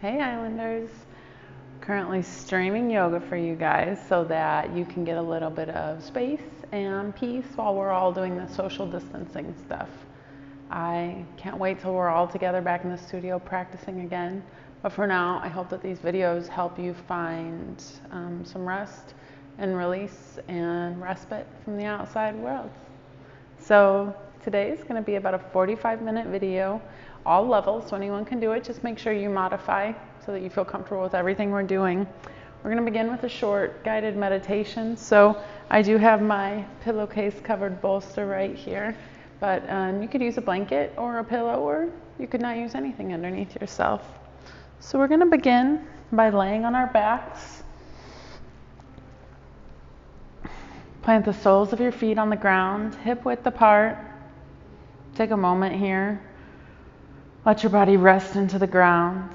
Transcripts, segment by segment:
Hey Islanders, currently streaming yoga for you guys so that you can get a little bit of space and peace while we're all doing the social distancing stuff. I can't wait till we're all together back in the studio practicing again. But for now, I hope that these videos help you find some rest and release and respite from the outside world. So today is going to be about a 45-minute video, all levels, so anyone can do it. Just make sure you modify so that you feel comfortable with everything we're doing. We're going to begin with a short guided meditation. So I do have my pillowcase covered bolster right here, but you could use a blanket or a pillow, or you could not use anything underneath yourself. So we're going to begin by laying on our backs. Plant the soles of your feet on the ground, hip width apart. Take a moment here. Let your body rest into the ground.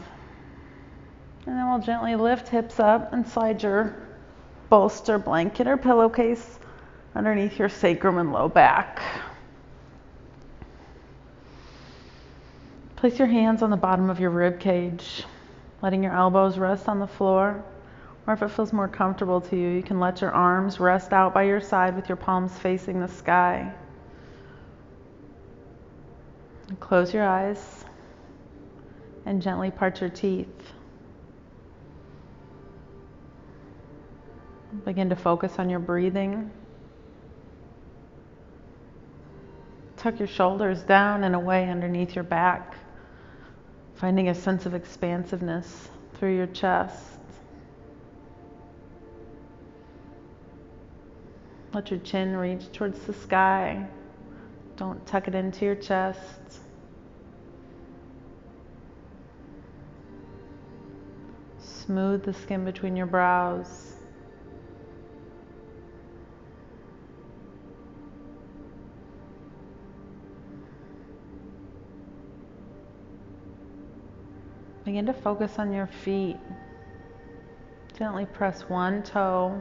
And then we'll gently lift hips up and slide your bolster, blanket, or pillowcase underneath your sacrum and low back. Place your hands on the bottom of your rib cage, letting your elbows rest on the floor. Or if it feels more comfortable to you, you can let your arms rest out by your side with your palms facing the sky. And close your eyes and gently part your teeth. Begin to focus on your breathing. Tuck your shoulders down and away underneath your back, finding a sense of expansiveness through your chest. Let your chin reach towards the sky. Don't tuck it into your chest. Smooth the skin between your brows. Begin to focus on your feet. Gently press one toe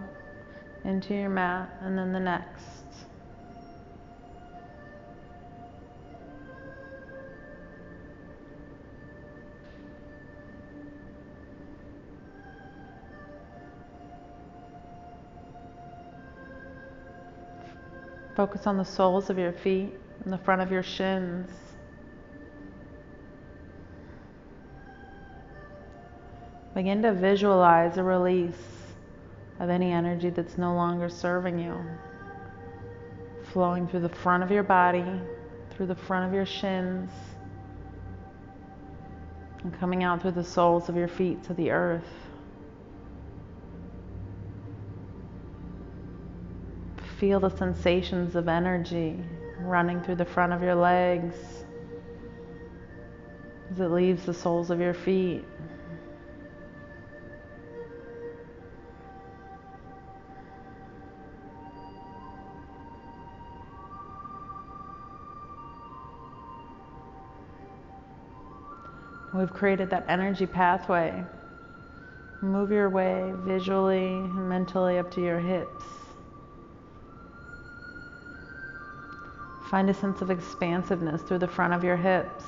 into your mat and then the next. Focus on the soles of your feet and the front of your shins. Begin to visualize a release of any energy that's no longer serving you, flowing through the front of your body, through the front of your shins, and coming out through the soles of your feet to the earth. Feel the sensations of energy running through the front of your legs as it leaves the soles of your feet. We've created that energy pathway. Move your way visually and mentally up to your hips. Find a sense of expansiveness through the front of your hips.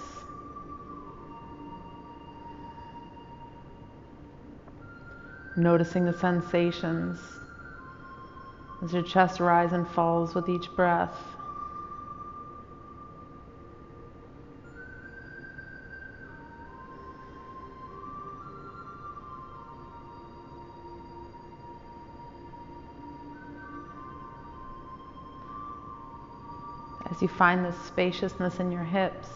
Noticing the sensations as your chest rises and falls with each breath. As you find this spaciousness in your hips,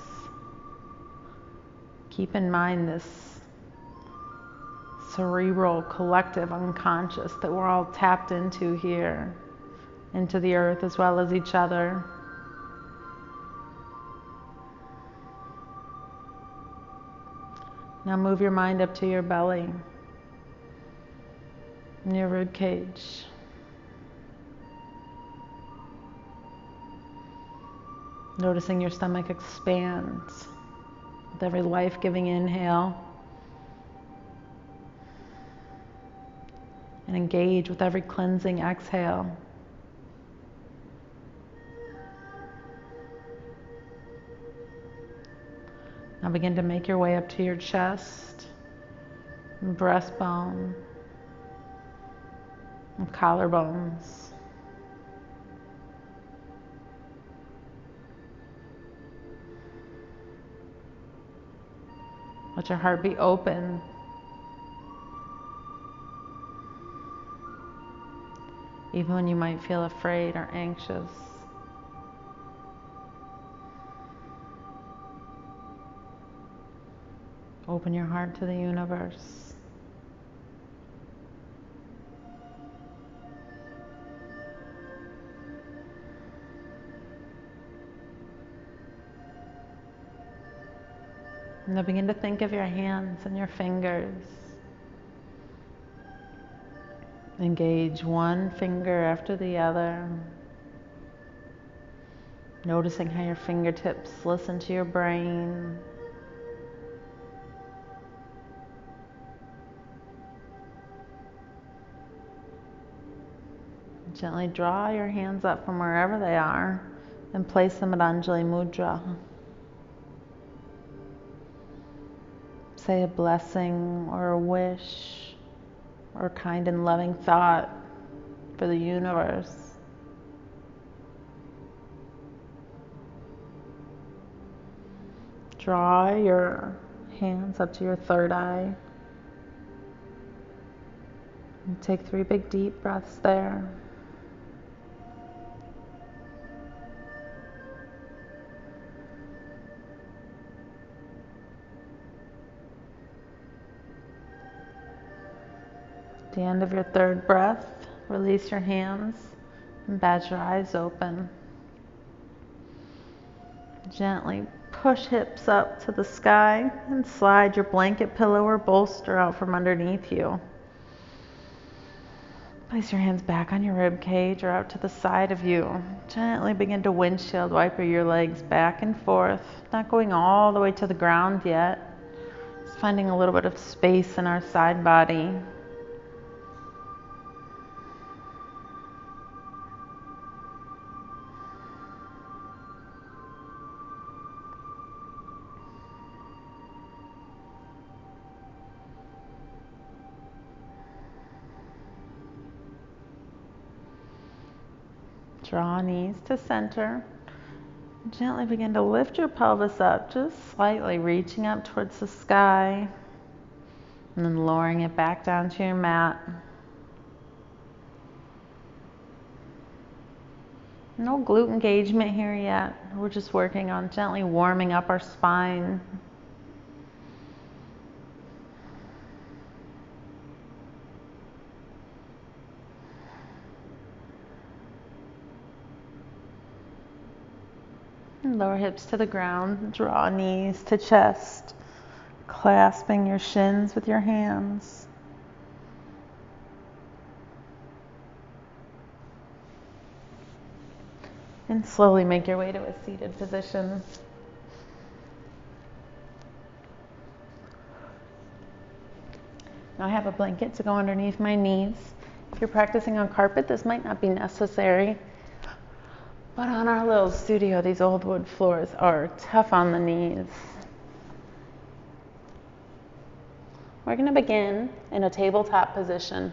keep in mind this cerebral, collective, unconscious that we're all tapped into here, into the earth as well as each other. Now move your mind up to your belly and your rib cage. Noticing your stomach expand with every life-giving inhale, and engage with every cleansing exhale. Now begin to make your way up to your chest, breastbone, and collarbones. Let your heart be open. Even when you might feel afraid or anxious. Open your heart to the universe. And now begin to think of your hands and your fingers. Engage one finger after the other. Noticing how your fingertips listen to your brain. Gently draw your hands up from wherever they are and place them at Anjali Mudra. Say a blessing or a wish or a kind and loving thought for the universe. Draw your hands up to your third eye. And take 3 big deep breaths there. At the end of your third breath, release your hands and bat your eyes open. Gently push hips up to the sky and slide your blanket, pillow, or bolster out from underneath you. Place your hands back on your rib cage or out to the side of you. Gently begin to windshield wiper your legs back and forth, not going all the way to the ground yet. Just finding a little bit of space in our side body. Draw knees to center. Gently begin to lift your pelvis up, just slightly reaching up towards the sky. And then lowering it back down to your mat. No glute engagement here yet. We're just working on gently warming up our spine. Lower hips to the ground, draw knees to chest, clasping your shins with your hands. And slowly make your way to a seated position. Now I have a blanket to go underneath my knees. If you're practicing on carpet, this might not be necessary. But on our little studio, these old wood floors are tough on the knees. We're going to begin in a tabletop position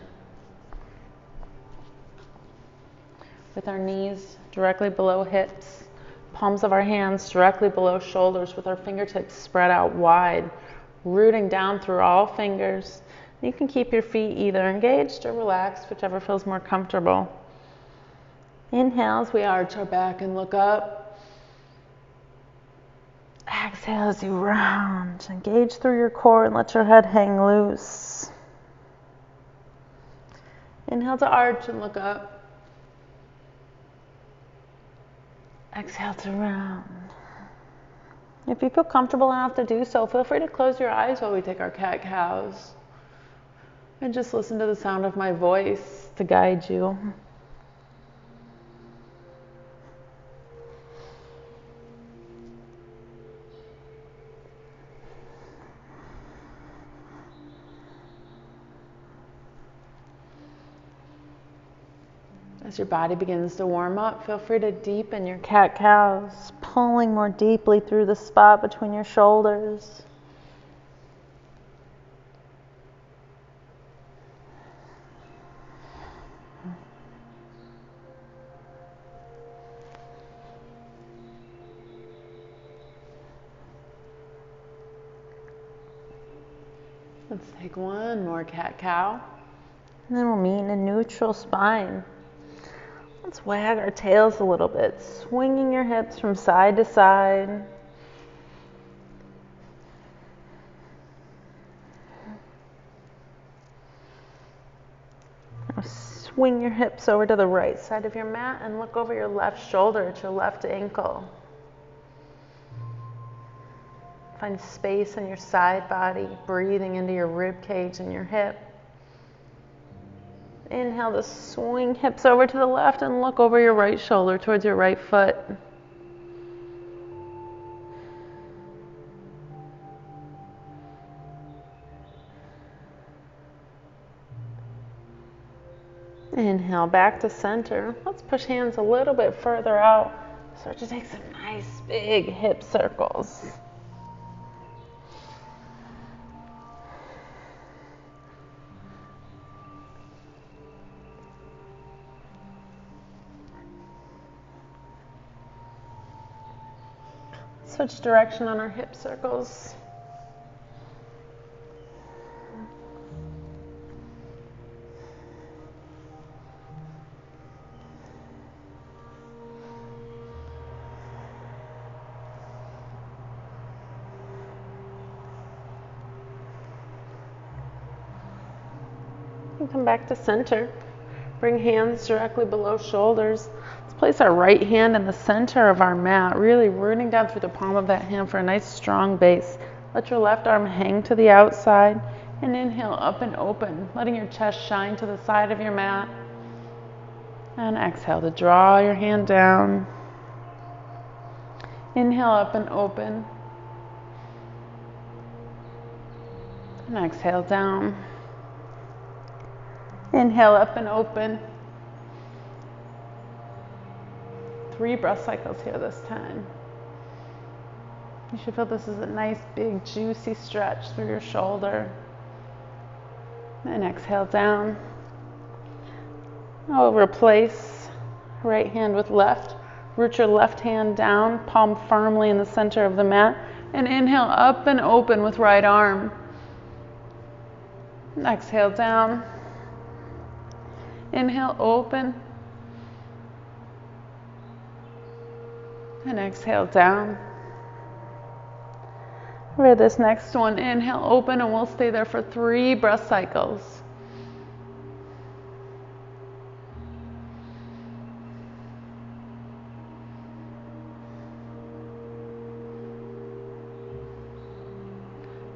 with our knees directly below hips, palms of our hands directly below shoulders with our fingertips spread out wide, rooting down through all fingers. You can keep your feet either engaged or relaxed, whichever feels more comfortable. Inhale as we arch our back and look up. Exhale as you round. Engage through your core and let your head hang loose. Inhale to arch and look up. Exhale to round. If you feel comfortable enough to do so, feel free to close your eyes while we take our cat-cows. And just listen to the sound of my voice to guide you. As your body begins to warm up, feel free to deepen your cat-cows, pulling more deeply through the spot between your shoulders. Let's take one more cat-cow. And then we'll meet in a neutral spine. Let's wag our tails a little bit, swinging your hips from side to side. Now swing your hips over to the right side of your mat and look over your left shoulder at your left ankle. Find space in your side body, breathing into your rib cage and your hip. Inhale to swing hips over to the left and look over your right shoulder towards your right foot. Inhale back to center. Let's push hands a little bit further out. Start to take some nice big hip circles. Switch direction on our hip circles. And come back to center. Bring hands directly below shoulders. Let's place our right hand in the center of our mat, really rooting down through the palm of that hand for a nice strong base. Let your left arm hang to the outside and inhale up and open, letting your chest shine to the side of your mat. And exhale to draw your hand down. Inhale up and open. And exhale down. Inhale up and open. 3 breath cycles here this time. You should feel this is a nice big juicy stretch through your shoulder. And exhale down. Now we'll replace right hand with left. Root your left hand down, palm firmly in the center of the mat. And inhale up and open with right arm. And exhale down. Inhale, open. And exhale down. For this next one, inhale, open, and we'll stay there for 3 breath cycles.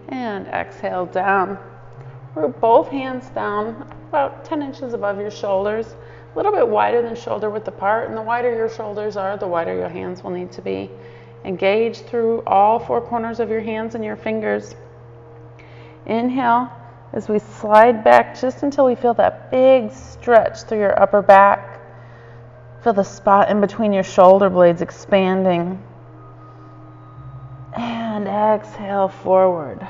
And exhale down. Root both hands down about 10 inches above your shoulders, a little bit wider than shoulder width apart, and the wider your shoulders are, the wider your hands will need to be. Engage through all 4 corners of your hands and your fingers. Inhale as we slide back just until we feel that big stretch through your upper back. Feel the spot in between your shoulder blades expanding. And exhale forward.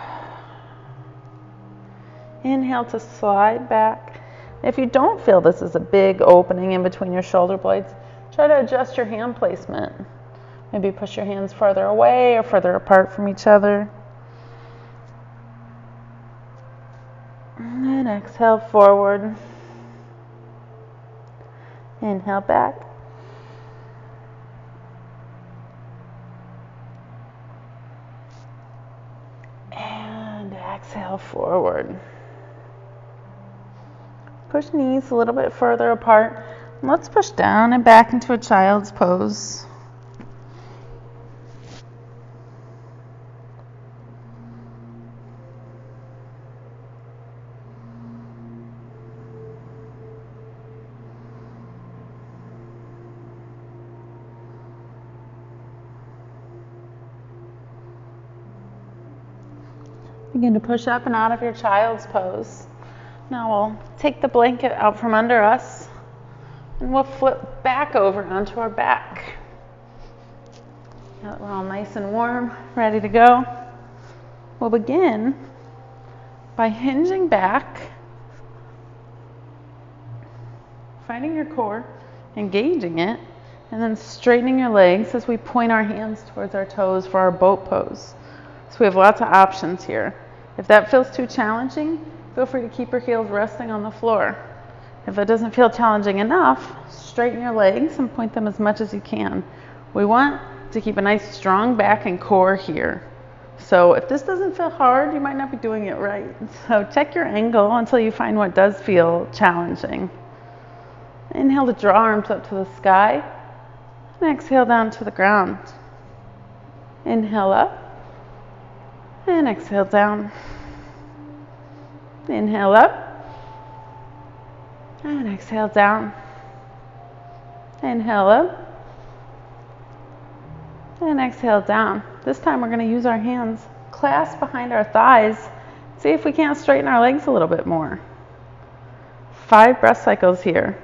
Inhale to slide back. If you don't feel this is a big opening in between your shoulder blades, try to adjust your hand placement. Maybe push your hands farther away or further apart from each other. And exhale forward. Inhale back. And exhale forward. Push knees a little bit further apart. And let's push down and back into a child's pose. Begin to push up and out of your child's pose. Now we'll take the blanket out from under us and we'll flip back over onto our back. Now that we're all nice and warm, ready to go, we'll begin by hinging back, finding your core, engaging it, and then straightening your legs as we point our hands towards our toes for our boat pose. So we have lots of options here. If that feels too challenging, feel free to keep your heels resting on the floor. If it doesn't feel challenging enough, straighten your legs and point them as much as you can. We want to keep a nice strong back and core here. So if this doesn't feel hard, you might not be doing it right. So check your angle until you find what does feel challenging. Inhale to draw arms up to the sky, and exhale down to the ground. Inhale up, and exhale down. Inhale up, and exhale down. Inhale up, and exhale down. This time we're going to use our hands clasped behind our thighs. See if we can't straighten our legs a little bit more. 5 breath cycles here.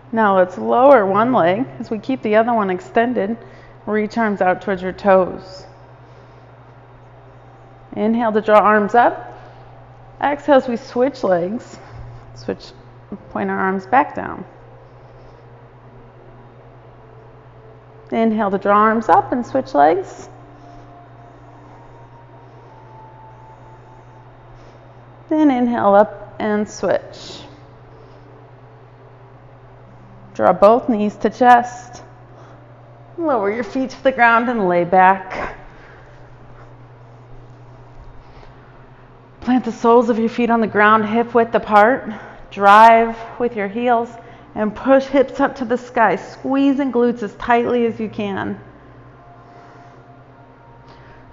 Now let's lower one leg as we keep the other one extended. Reach arms out towards your toes. Inhale to draw arms up. Exhale as we switch legs. Point our arms back down. Inhale to draw arms up and switch legs. Then inhale up and switch. Draw both knees to chest. Lower your feet to the ground and lay back. Plant the soles of your feet on the ground, hip width apart. Drive with your heels and push hips up to the sky, squeezing glutes as tightly as you can.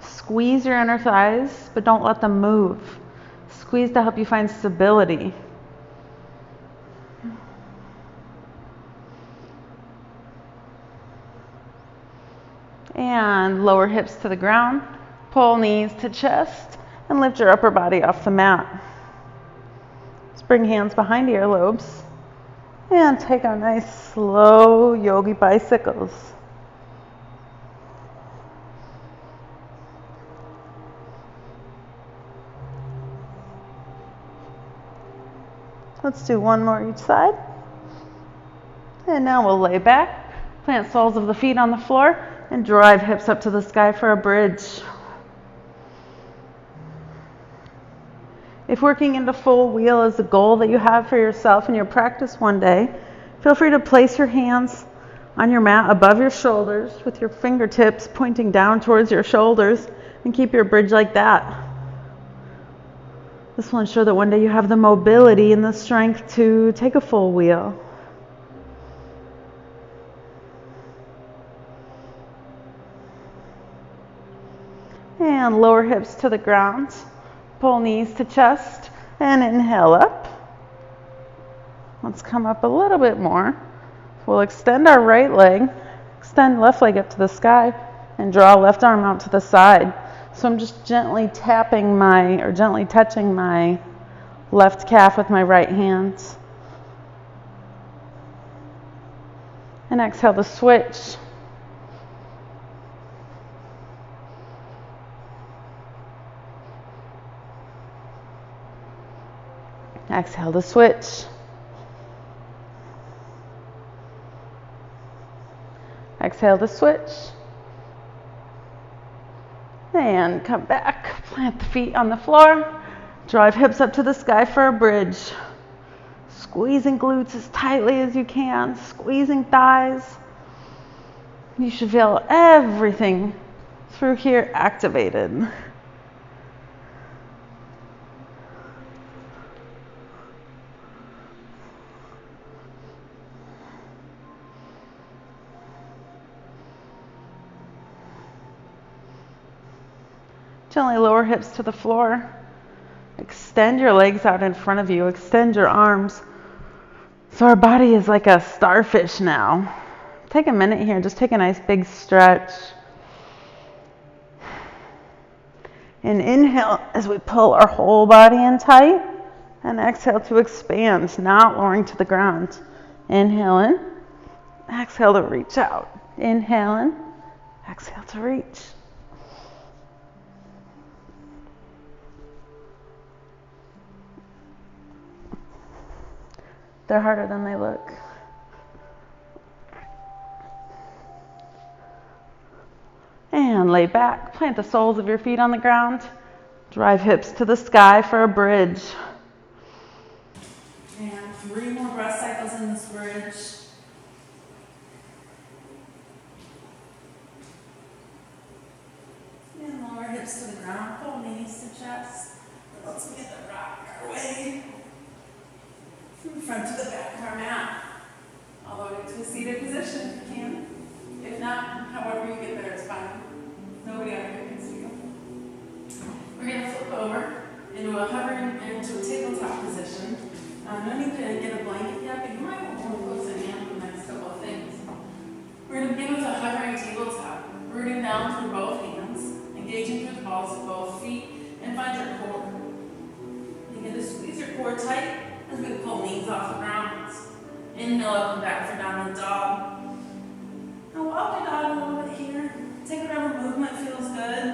Squeeze your inner thighs, but don't let them move. Squeeze to help you find stability. And lower hips to the ground, pull knees to chest, and lift your upper body off the mat. Let's bring hands behind earlobes and take our nice slow yogi bicycles. Let's do one more each side. And now we'll lay back, plant soles of the feet on the floor, and drive hips up to the sky for a bridge. If working into full wheel is a goal that you have for yourself in your practice one day, feel free to place your hands on your mat above your shoulders with your fingertips pointing down towards your shoulders and keep your bridge like that. This will ensure that one day you have the mobility and the strength to take a full wheel. And lower hips to the ground. Pull knees to chest and inhale up. Let's come up a little bit more. We'll extend our right leg, extend left leg up to the sky, and draw left arm out to the side. So I'm just gently touching my left calf with my right hand. And exhale to switch. Exhale to switch. Exhale to switch. And come back. Plant the feet on the floor. Drive hips up to the sky for a bridge. Squeezing glutes as tightly as you can. Squeezing thighs. You should feel everything through here activated. Gently lower hips to the floor. Extend your legs out in front of you. Extend your arms. So our body is like a starfish now. Take a minute here. Just take a nice big stretch. And inhale as we pull our whole body in tight. And exhale to expand, not lowering to the ground. Inhale in. Exhale to reach out. Inhale in. Exhale to reach. They're harder than they look. then lay back, plant the soles of your feet on the ground, drive hips to the sky for a bridge. And 3 more breath cycles in this bridge. And lower hips to the ground, pull knees to chest. Let's begin to rock our way from front to the back of our mat. All the way to a seated position if you can. If not, however you get there is fine. Nobody out here can see you. We're going to flip over into a hovering, into a tabletop position. No need to get a blanket yet, but you might want to close in hand for the next couple of things. We're going to begin with a hovering tabletop, rooting down through both hands, engaging through the balls of both feet, and find your core. Begin to squeeze your core tight as we pull knees off the ground. Inhale up and back for downward dog. Now walk your dog a little bit here. Take whatever movement feels good.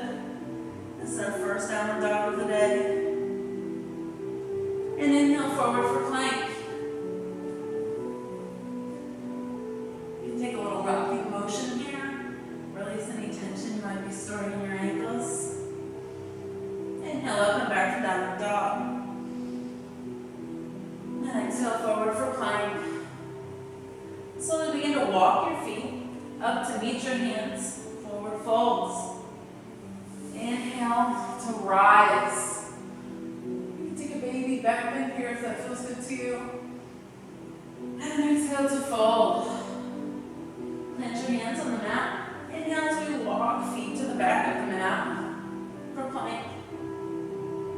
This is our first downward dog of the day. And inhale forward for plank. You can take a little rocking motion here. Release any tension you might be storing in your ankles. Inhale up and back for downward dog. And exhale forward for plank. Slowly begin to walk your feet up to meet your hands. Forward folds. Inhale to rise. You can take a baby back bend here if that feels good to you. And exhale to fold. Plant your hands on the mat. Inhale as we walk feet to the back of the mat for plank.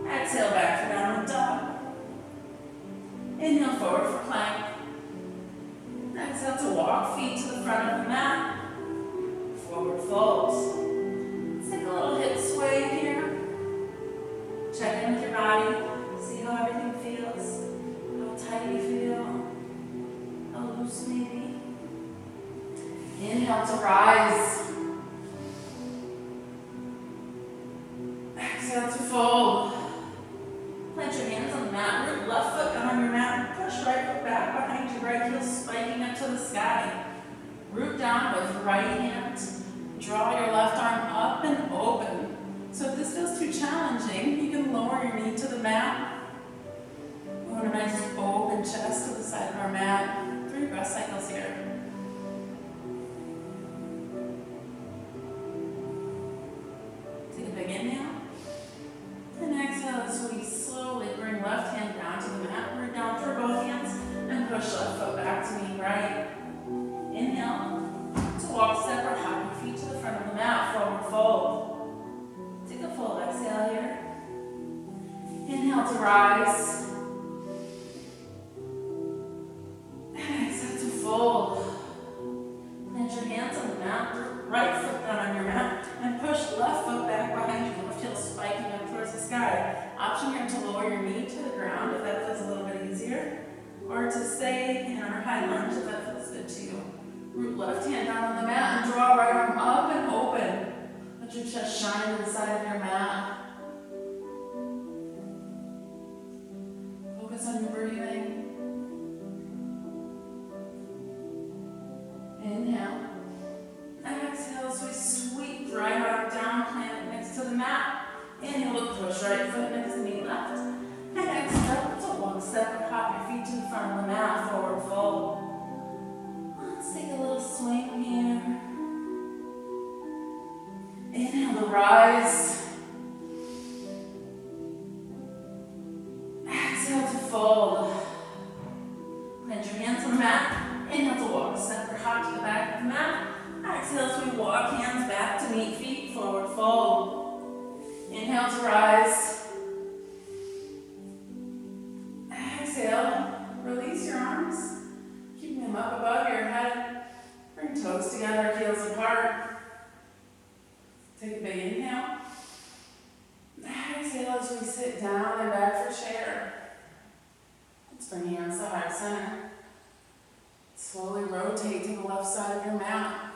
Exhale back for downward dog. Inhale forward for plank. Exhale to walk feet to the front of the mat. Forward folds. Let's take a little hip sway here. Check in with your body. See how everything feels. How tight you feel. How loose maybe. Inhale to rise. Exhale to fold. Plant your hands on the mat. Root left foot down on your mat. Push right foot back behind you. Right heel spiking up to the sky. Root down with right hand. Draw your left arm up and open. So if this feels too challenging, you can lower your knee to the mat. We want a nice open chest to the side of our mat. 3 breath cycles here. Take a big inhale. And exhale as we slowly bring left hand down to the mat. Root down through both hands and push left foot back to meet right. Inhale to walk step or hop your feet to the front of the mat. Forward fold. Take a full exhale here. Inhale to rise. And exhale to fold. Plant your hands on the mat. Right foot down on your mat. And push left foot back behind you. Left heel spiking up towards the sky. Option here to lower your knee to the ground if that feels a little bit easier. Or to stay in our high lunge if that feels good to you. Root left hand down on the mat and draw right arm up and open. Let your chest shine to the side of your mat. Focus on your breathing. Inhale. Exhale as we sweep right arm down, plant next to the mat. Inhale to push right foot next to knee left. And exhale to walk step or hop your feet to the front of the mat, forward fold. Let's take a little swing here. Inhale to rise. Exhale to fold. Plant your hands on the mat. Inhale to walk step or hop to the back of the mat. Exhale as we walk hands back to meet feet, forward fold. Inhale to rise. Exhale, release your arms. Keeping them up above your head. Bring toes together, heels apart. Take a big inhale. Exhale as we sit down and back for chair. Let's bring hands to heart center. Slowly rotate to the left side of your mat.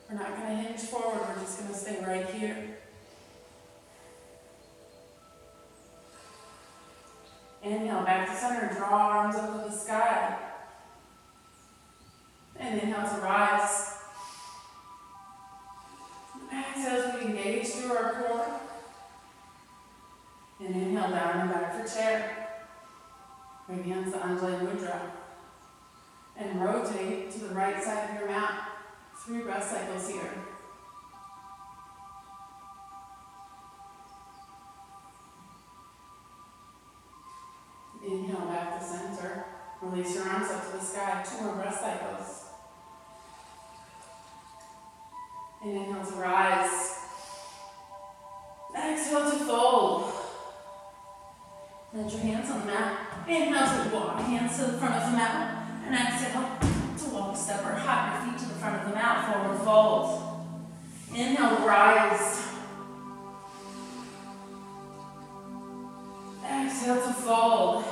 We're not going to hinge forward, we're just going to stay right here. Inhale, back to center, draw arms up to the sky. And inhale to rise. Exhale as for chair. Bring hands to Anjali Mudra. And rotate to the right side of your mat. 3 breath cycles here. Inhale back to center. Release your arms up to the sky. 2 more breath cycles. And inhale to rise. Exhale to fold. Let your hands on the mat. Inhale to walk hands to the front of the mat. And exhale to walk, step, or hop your feet to the front of the mat. Forward fold. Inhale to rise. Exhale to fold.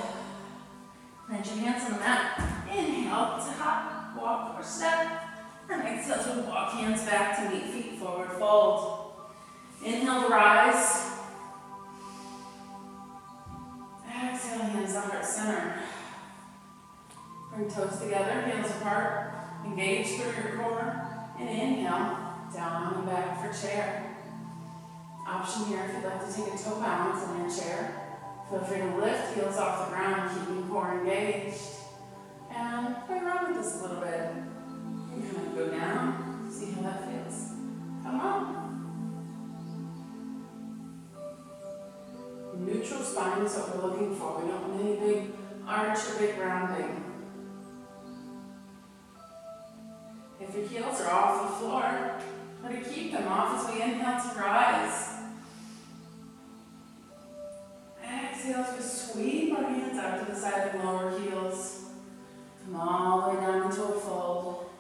Let your hands on the mat. Inhale to hop, walk, or step. And exhale to walk hands back to meet feet, forward fold. Inhale to rise. Exhale, hands to heart center. Bring toes together, heels apart. Engage through your core. And inhale, down and back for chair. Option here if you'd like to take a toe balance in your chair. Feel free to lift heels off the ground, keeping core engaged. And play around with this a little bit. You can kind of go down, see how that feels. Come on. Neutral spine is what we're looking for. We don't want any big arch or big rounding. If your heels are off the floor, try to keep them off as we inhale to rise. Exhale to sweep our hands out to the side of lower heels. Come all the way down into a fold.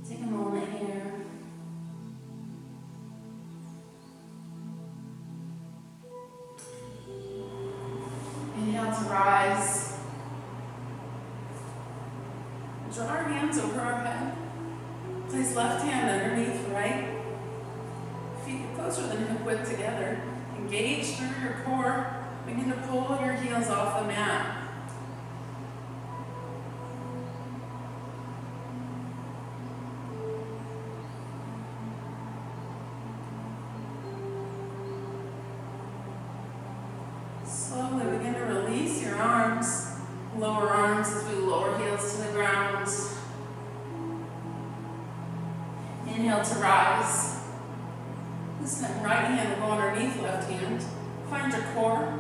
Take a moment here. Inhale to rise. Draw our hands over our head. Place left hand underneath right. Feet closer than hip width together. Engage through your core. Begin to pull your heels off the mat. Slowly begin to release your arms. Lower arms as we lower heels to the ground. Inhale to rise. This time, right hand will go underneath left hand. Find your core.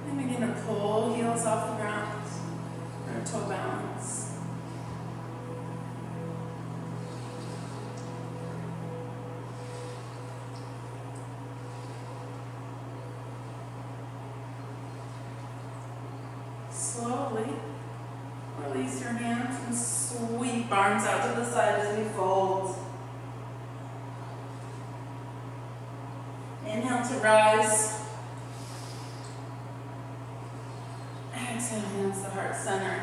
And begin to pull heels off the ground. Or toe balance. Slowly release your hands and sweep arms out to the side as we fold. Inhale to rise. Exhale, hands to heart center.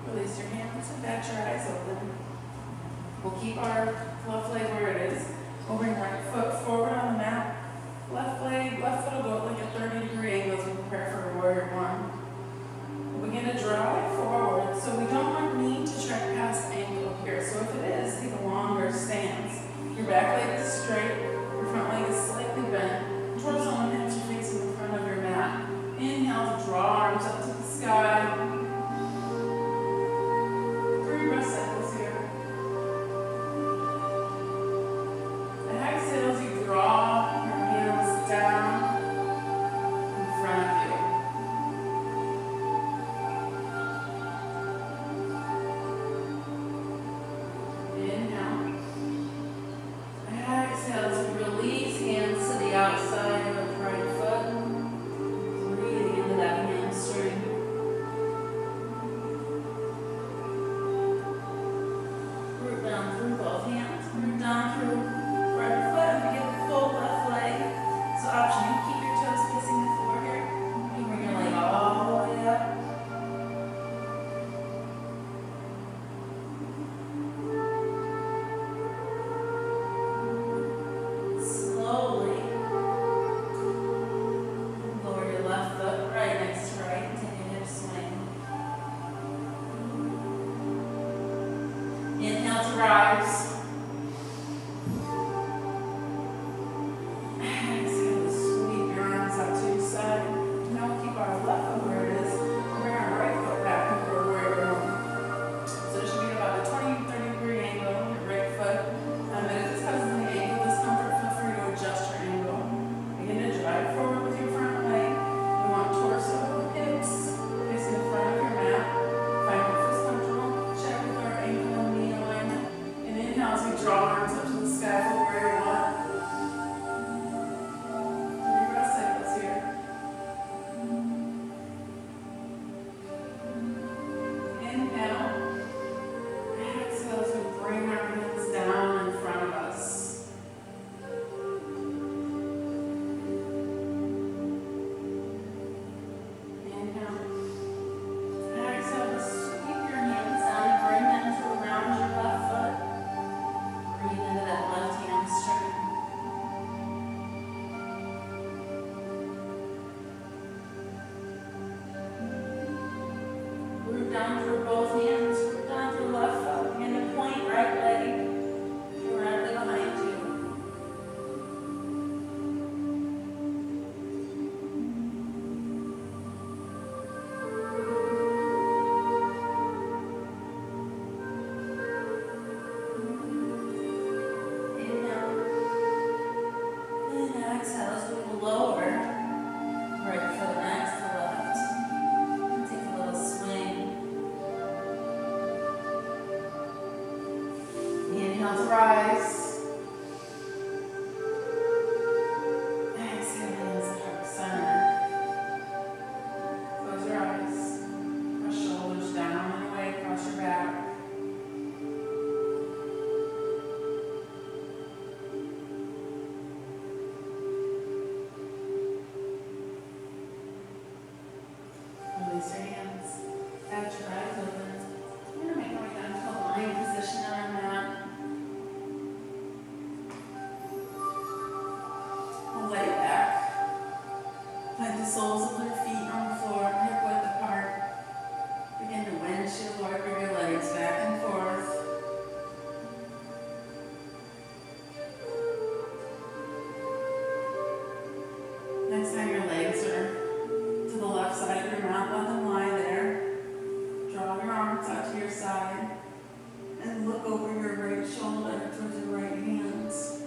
Release your hands and bat your eyes open. We'll keep our left leg where it is. We'll bring right foot forward on the mat. Left foot will go like a 30-degree angle as we prepare for warrior one. We'll begin to draw it forward, so we don't want knee to track past ankle here. So if it is, take a longer stance. Your back leg is straight, your front leg is slightly bent. Torso and hips are facing the front of your mat. Inhale to draw arms up to the sky. 3 breath cycles here. Exhale as you draw your hands down in front of you. Inhale. Exhale to release hands to the outside of the right foot. Breathing into that hamstring. Root down through both hands. Root down through right foot and begin to pull left leg. So option, you keep your toes kissing the floor here. You bring your leg all the way up. Slowly lower your left foot right next to right and take a hip swing. Inhale to rise. down through both hands, down through left foot, and to point right leg directly behind you. Inhale. And exhale as we lower right foot next to left. Take a little swing. Inhale to rise. Exhale, hands to heart center. Close your eyes. Press shoulders down and away across your back. Release your hands. Catch your eyes open. We're going to make our way down to a lying position on our mat. We'll lay back. Plant the soles of your feet on the floor, hip width apart. Begin to windshield wiper your legs back and forth. Next time your legs are to the left side of your mat, let them lie there. Draw your arms out to your side and look over your right shoulder towards your right hands.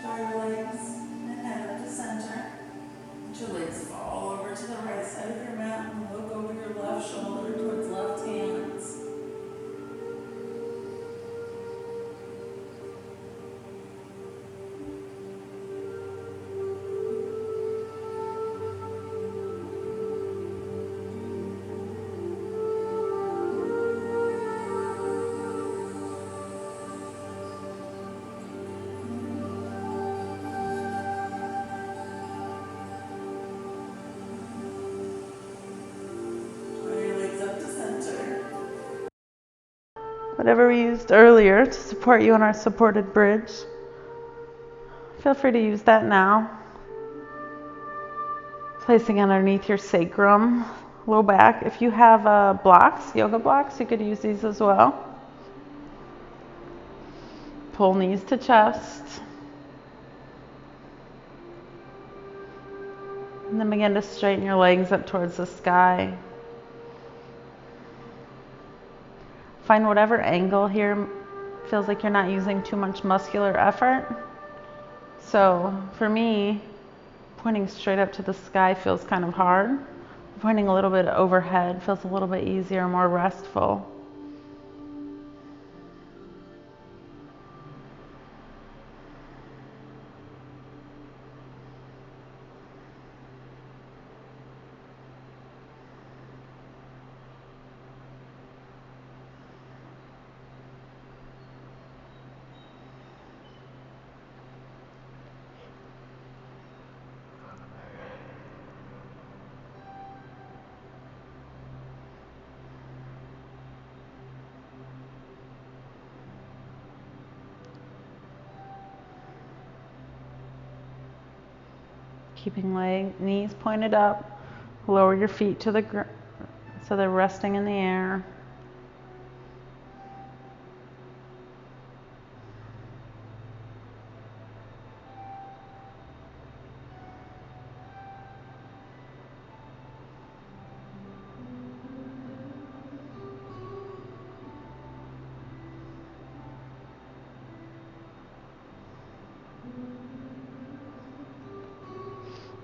Draw your legs and head up to center. Let your legs fall over to the right side of your mat and look over your left shoulder towards left hands. Draw your legs up to center. Whatever we used earlier to support you on our supported bridge, feel free to use that now. Placing underneath your sacrum, low back. If you have blocks, yoga blocks, you could use these as well. Pull knees to chest. And then begin to straighten your legs up towards the sky. Find whatever angle here feels like you're not using too much muscular effort. So for me, pointing straight up to the sky feels kind of hard. Pointing a little bit overhead feels a little bit easier, more restful. Keeping knees pointed up, lower your feet to the ground so they're resting in the air.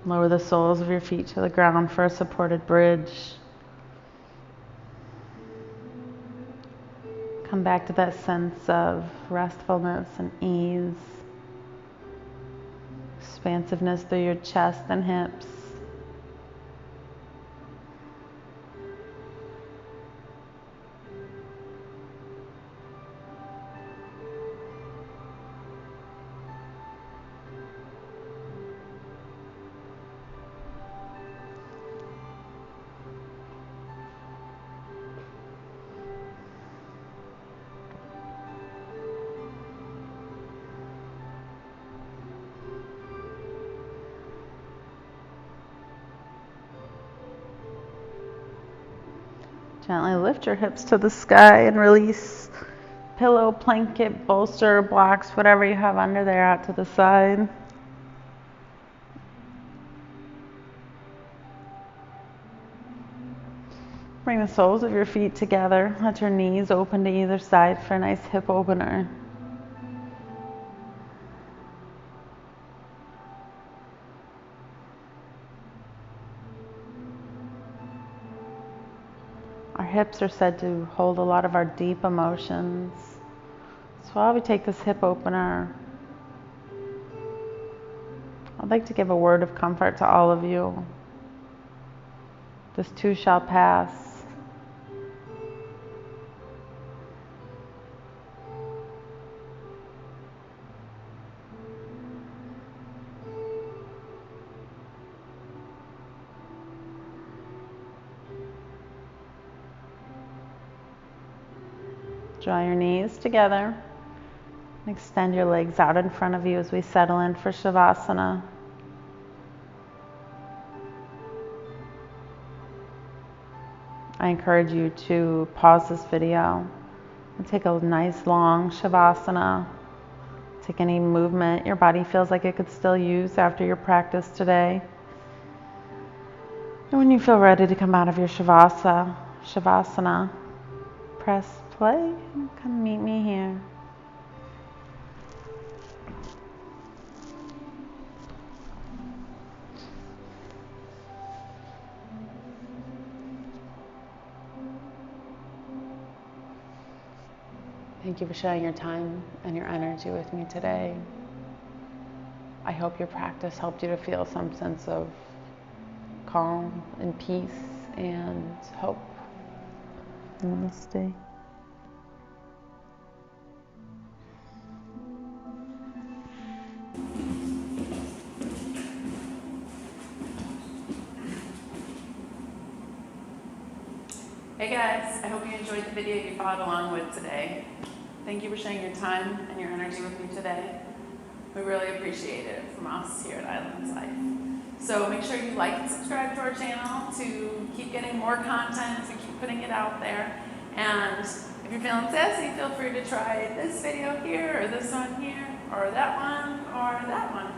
Lower the soles of your feet to the ground for a supported bridge. Come back to that sense of restfulness and ease, expansiveness through your chest and hips. Gently lift your hips to the sky and release pillow, blanket, bolster, blocks, whatever you have under there out to the side. Bring the soles of your feet together. Let your knees open to either side for a nice hip opener. Our hips are said to hold a lot of our deep emotions. So while we take this hip opener, I'd like to give a word of comfort to all of you. This too shall pass. Draw your knees together and extend your legs out in front of you as we settle in for Shavasana. I encourage you to pause this video and take a nice long Shavasana. Take any movement your body feels like it could still use after your practice today. And when you feel ready to come out of your Shavasana, press play and come meet me here. Thank you for sharing your time and your energy with me today. I hope your practice helped you to feel some sense of calm and peace and hope. Namaste. Hey guys, I hope you enjoyed the video you followed along with today. Thank you for sharing your time and your energy with me today. We really appreciate it from us here at Islands Life. So make sure you like and subscribe to our channel to keep getting more content, to keep putting it out there. And if you're feeling sassy, feel free to try this video here, or this one here, or that one, or that one.